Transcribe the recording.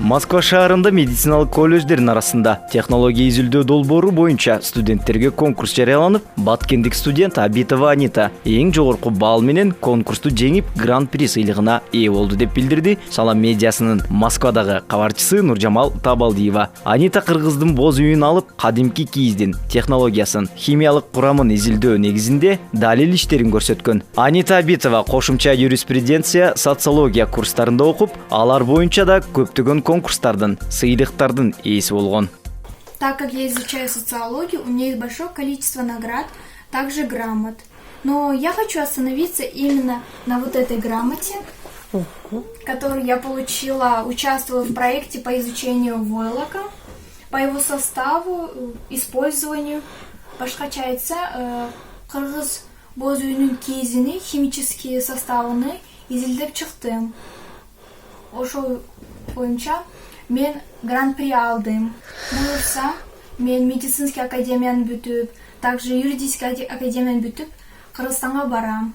Москва шаарында медициналык колледждердин арасында технология изилдөө долбоору боюнча студенттерге конкурс жарыяланып, баткендик студент Абитова Анита эң жогорку балл менен конкурсту жеңип, гран-при сыйлыгына ээ болду деп билдирди Салам медиасынын Москвадагы кабарчысы Нуржамал Табалдиева. Анита кыргыздын боз үйүн алып, кадимки кийиздин технологиясын, химиялык курамын изилдөө негизинде далил иштерин көрсөткөн. Анита Абитова кошумча юриспруденция, социология курстарында окуп, алар боюнча да көптөгөн конкурстардын, сыйлыктардын ээси болгон. Так как я изучаю социологию, у меня есть большое количество наград, также грамот. Но я хочу остановиться именно на вот этой грамоте, которую я получила, участвуя в проекте по изучению войлока, по его составу, использованию. Башкачайца кыргыз боз үйүнүн кийизини, химические составыны изилдеп чыктым. Ошол боюнча мен гран-при алдым. Буюрса, мен медицинский академияны бүтүп, также юридический академияны бүтүп, Кыргызстанга барам.